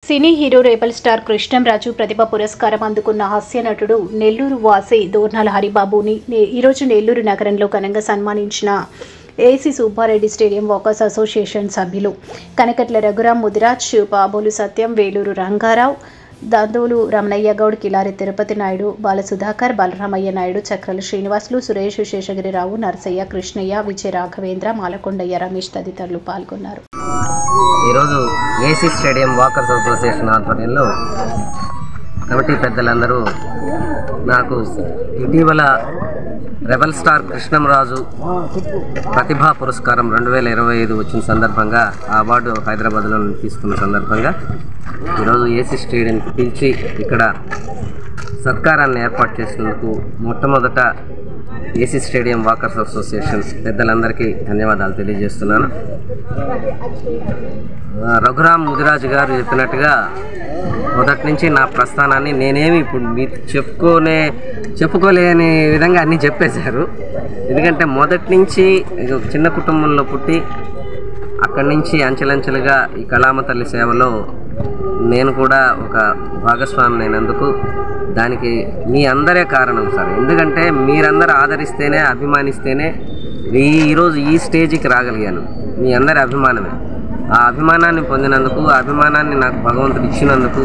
సినీ hero rebel star Krishnam Raju ప్రతిభ పురస్కారం అందుకున్న హాస్య నటుడు నెల్లూరు వాసి దోర్నాల హరిబాబుని ఈరోజు నెల్లూరు నగరంలో ఘనంగా సన్మానించిన AC Subbareddy stadium walkers association సభ్యులు కనకట్ల రఘురాం ముదిరాజ్, పాబోలు సత్యం, వేలూరు రంగారావు, దందోలు రమణయ్య గౌడ్, కిలారి తిరుపతి నాయుడు, బాలసుధాకర్, బలరామయ్య నాయుడు, చక్రల శ్రీనివాసులు, సురేష్, శేషగిరిరావు, నరసయ్య, కృష్ణయ్య, విజయ రాఘవేంద్ర, మాలకొండయ్య, రమేష్ తదితరులు పాల్గొన్నారు. ఈరోజు ఏసీ స్టేడియం వాకర్స్ అసోసియేషన్ ఆధ్వర్యంలో కమిటీ పెద్దలందరూ నాకు ఇటీవల రెబల్ స్టార్ కృష్ణంరాజు ప్రతిభా పురస్కారం 2025 వచ్చిన సందర్భంగా ఆ అవార్డు హైదరాబాద్లో తీసుకున్న సందర్భంగా ఈరోజు ఏసీ స్టేడియంకి పిలిచి ఇక్కడ సత్కారాన్ని ఏర్పాటు చేసినందుకు మొట్టమొదట ఏసీ స్టేడియం వాకర్స్ అసోసియేషన్ పెద్దలందరికీ ధన్యవాదాలు తెలియజేస్తున్నాను. రఘురాం ముదిరాజు గారు చెప్పినట్టుగా మొదటి నుంచి నా ప్రస్థానాన్ని నేనేమి ఇప్పుడు మీకు చెప్పుకోలేని విధంగా అన్నీ చెప్పేశారు. ఎందుకంటే మొదటి నుంచి ఒక చిన్న కుటుంబంలో పుట్టి అక్కడి నుంచి అంచెలంచెలుగా ఈ కళామ తల్లి సేవలో నేను కూడా ఒక భాగస్వామి అయినందుకు దానికి మీ అందరే కారణం సార్. ఎందుకంటే మీరందరూ ఆదరిస్తేనే, అభిమానిస్తేనే ఈరోజు ఈ స్టేజ్కి రాగలిగాను. మీ అందరి అభిమానమే. ఆ అభిమానాన్ని పొందినందుకు, ఆ అభిమానాన్ని నాకు భగవంతుడు ఇచ్చినందుకు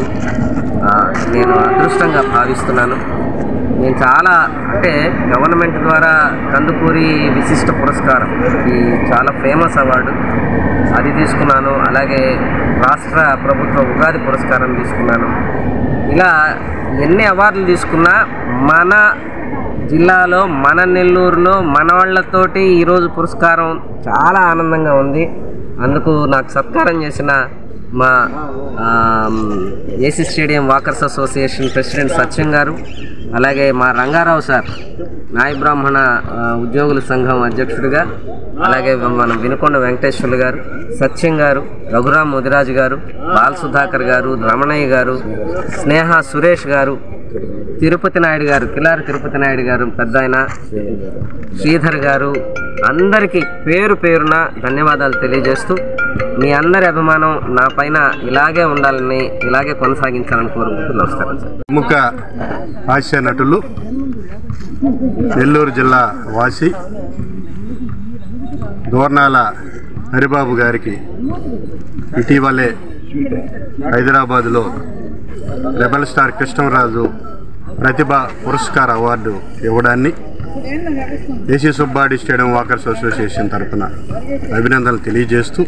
నేను అదృష్టంగా భావిస్తున్నాను. నేను చాలా గవర్నమెంట్ ద్వారా కందుకూరి విశిష్ట పురస్కారం, ఈ చాలా ఫేమస్ అవార్డు, అది తీసుకున్నాను. అలాగే రాష్ట్ర ప్రభుత్వ ఉగాది పురస్కారం తీసుకున్నాను. ఇలా ఎన్ని అవార్డులు తీసుకున్నా మన జిల్లాలో, మన నెల్లూరులో మన వాళ్ళతోటి ఈరోజు పురస్కారం చాలా ఆనందంగా ఉంది. అందుకు నాకు సత్కారం చేసిన మా AC stadium walkers association president Satyam garu, అలాగే మా రంగారావు సార్ నాయ బ్రాహ్మణ ఉద్యోగుల సంఘం అధ్యక్షుడిగా, అలాగే మన వినుకొండ వెంకటేశ్వర్లు గారు, సత్యం గారు, రఘురాం ముదిరాజు గారు, బాలసుధాకర్ గారు, రమణయ్య గారు, స్నేహ సురేష్ గారు, తిరుపతి నాయుడు గారు, కిలారి తిరుపతి నాయుడు గారు, పెద్ద ఆయన శ్రీధర్ గారు, అందరికీ పేరు పేరున ధన్యవాదాలు తెలియజేస్తూ మీ అందరి అభిమానం నా పైన ఇలాగే ఉండాలని, ఇలాగే కొనసాగించాలని కోరుకుంటూ నమస్కారం సార్. ప్రముఖ హాస్య నటులు నెల్లూరు జిల్లా వాసి దోర్నాల హరిబాబు గారికి ఇటీవలే హైదరాబాదులో రెబల్ స్టార్ కృష్ణంరాజు ప్రతిభ పురస్కార అవార్డు ఇవ్వడాన్ని AC Subbareddy stadium walkers association తరఫున అభినందనలు తెలియజేస్తూ,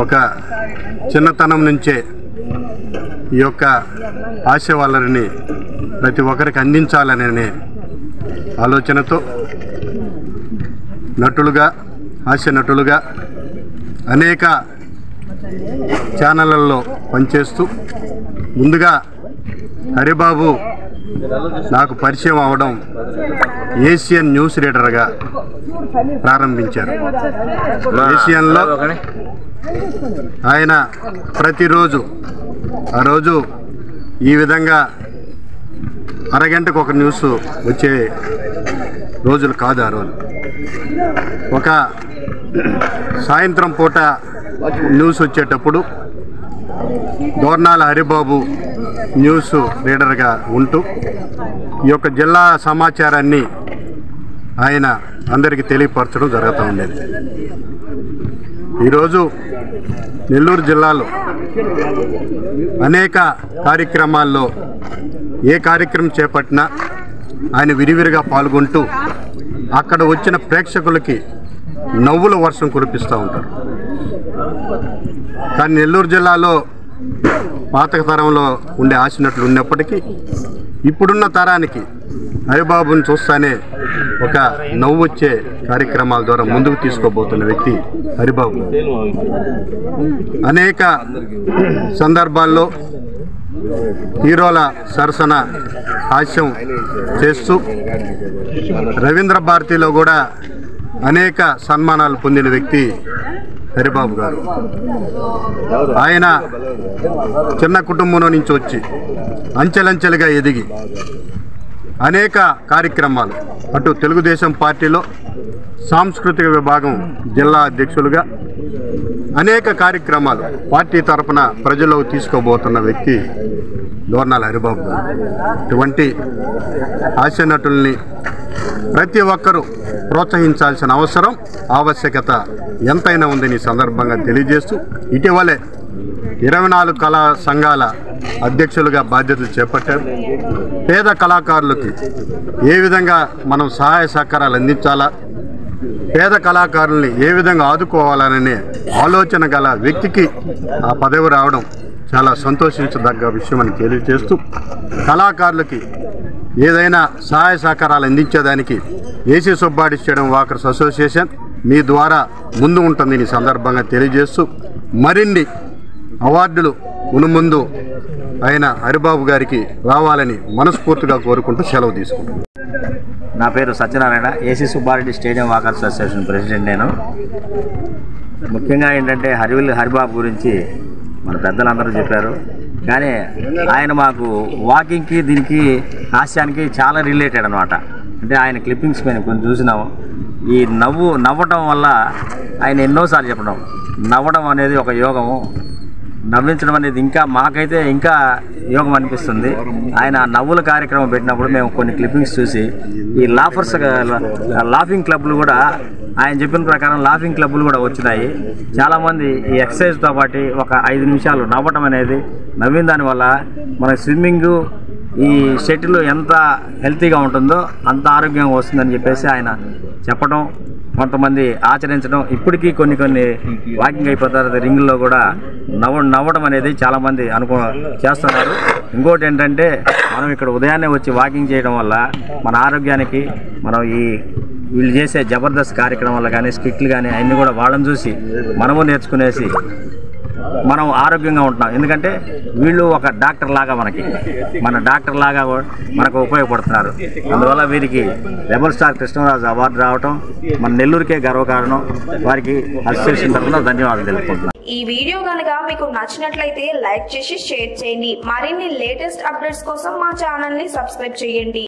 ఒక చిన్నతనం నుంచే ఈ యొక్క హాస్య వల్లరిని ప్రతి ఒక్కరికి అందించాలనే ఆలోచనతో నటులుగా, హాస్య నటులుగా అనేక ఛానళ్ళల్లో పనిచేస్తూ ముందుగా హరిబాబు నాకు పరిచయం అవడం ఏషియన్ న్యూస్ రీడర్గా ప్రారంభించారు. ఏషియన్లో ఆయన ప్రతిరోజు ఆ రోజు ఈ విధంగా అరగంటకు ఒక న్యూస్ వచ్చే రోజులు కాదు. ఆ రోజు ఒక సాయంత్రం పూట న్యూస్ వచ్చేటప్పుడు దోర్నాల హరిబాబు న్యూస్ రీడర్గా ఉంటూ ఈ యొక్క జిల్లా సమాచారాన్ని ఆయన అందరికీ తెలియపరచడం జరుగుతూ ఉండేది. ఈరోజు నెల్లూరు జిల్లాలో అనేక కార్యక్రమాల్లో ఏ కార్యక్రమం చేపట్టినా ఆయన విరివిరిగా పాల్గొంటూ అక్కడ వచ్చిన ప్రేక్షకులకి నవ్వుల వర్షం కురిపిస్తూ ఉంటారు. కానీ నెల్లూరు జిల్లాలో పాత తరంలో ఉండే ఆశనట్లు ఉన్నప్పటికీ ఇప్పుడున్న తరానికి హరిబాబుని చూస్తానే ఒక నవ్వు వచ్చే కార్యక్రమాల ద్వారా ముందుకు తీసుకోబోతున్న వ్యక్తి హరిబాబు. అనేక సందర్భాల్లో హీరోల సరసన హాస్యం చేస్తూ రవీంద్ర భారతిలో కూడా అనేక సన్మానాలు పొందిన వ్యక్తి హరిబాబు గారు. ఆయన చిన్న కుటుంబంలో నుంచి వచ్చి అంచెలంచెలుగా ఎదిగి అనేక కార్యక్రమాలు అటు తెలుగుదేశం పార్టీలో సాంస్కృతిక విభాగం జిల్లా అధ్యక్షులుగా, అనేక కార్యక్రమాలు పార్టీ తరఫున ప్రజల్లోకి తీసుకోబోతున్న వ్యక్తి దోర్నాల హరిబాబు గారు. ఇటువంటి హాస్య నటుల్ని ప్రతి ఒక్కరూ ప్రోత్సహించాల్సిన ఆవశ్యకత ఎంతైనా ఉందని ఈ సందర్భంగా తెలియజేస్తూ, ఇటీవలే 24 కళా సంఘాల అధ్యక్షులుగా బాధ్యతలు చేపట్టారు. పేద కళాకారులకి ఏ విధంగా మనం సహాయ సహకారాలు అందించాలా, పేద కళాకారుల్ని ఏ విధంగా ఆదుకోవాలనే ఆలోచన గల వ్యక్తికి ఆ పదవి రావడం చాలా సంతోషించదగ్గ విషయమని తెలియజేస్తూ, కళాకారులకి ఏదైనా సహాయ సహకారాలు అందించేదానికి AC Subbareddy stadium walkers association మీ ద్వారా ముందు ఉంటుందని ఈ సందర్భంగా తెలియజేస్తూ, మరిన్ని అవార్డులు మునుముందు ఆయన హరిబాబు గారికి రావాలని మనస్ఫూర్తిగా కోరుకుంటూ సెలవు తీసుకుంటాను. నా పేరు Satyanarayana, AC Subbareddy stadium walkers association president. నేను ముఖ్యంగా ఏంటంటే హరిబాబు గురించి మన పెద్దలందరూ చెప్పారు, కానీ ఆయన మాకు వాకింగ్కి దీనికి హాస్యానికి చాలా రిలేటెడ్ అనమాట. అంటే ఆయన క్లిప్పింగ్స్ మేము కొన్ని చూసినాము. ఈ నవ్వటం వల్ల ఆయన ఎన్నోసార్లు చెప్పడం, నవ్వడం అనేది ఒక యోగము, నవ్వించడం అనేది మాకైతే ఇంకా యోగం అనిపిస్తుంది. ఆయన నవ్వుల కార్యక్రమం పెట్టినప్పుడు మేము కొన్ని క్లిప్పింగ్స్ చూసి ఈ లాఫింగ్ క్లబ్లు కూడా ఆయన చెప్పిన ప్రకారం లాఫింగ్ క్లబ్లు కూడా వచ్చినాయి. చాలామంది ఈ ఎక్సర్సైజ్తో పాటు ఒక 5 నిమిషాలు నవ్వటం అనేది, నవ్విన దానివల్ల మన స్విమ్మింగు ఈ షటిల్ ఎంత హెల్తీగా ఉంటుందో అంత ఆరోగ్యంగా వస్తుందని చెప్పేసి ఆయన చెప్పడం, కొంతమంది ఆచరించడం. ఇప్పటికీ కొన్ని వాకింగ్ అయిపోయిన తర్వాత రింగుల్లో కూడా నవ్వడం అనేది చాలామంది చేస్తున్నారు. ఇంకోటి ఏంటంటే మనం ఇక్కడ ఉదయాన్నే వచ్చి వాకింగ్ చేయడం వల్ల మన ఆరోగ్యానికి మనం వీళ్ళు చేసే జబర్దస్త్ కార్యక్రమాలు కానీ స్కిట్లు కానీ అన్నీ కూడా వాళ్ళని చూసి మనము నేర్చుకునేసి మనం ఆరోగ్యంగా ఉంటున్నాం. ఎందుకంటే వీళ్ళు ఒక డాక్టర్ లాగా మన డాక్టర్ లాగా మనకు ఉపయోగపడుతున్నారు. అందువల్ల వీరికి రెబల్ స్టార్ కృష్ణరాజు అవార్డు రావటం మన నెల్లూరుకే గర్వకారణం. వారికి అసోసియేషన్ తరఫున ధన్యవాదాలు తెలుపుకుంటున్నాను. ఈ వీడియో కనుక మీకు నచ్చినట్లయితే లైక్ చేసి షేర్ చేయండి. మరిన్ని లేటెస్ట్ అప్డేట్స్ కోసం మా ఛానల్ ని సబ్స్క్రైబ్ చేయండి.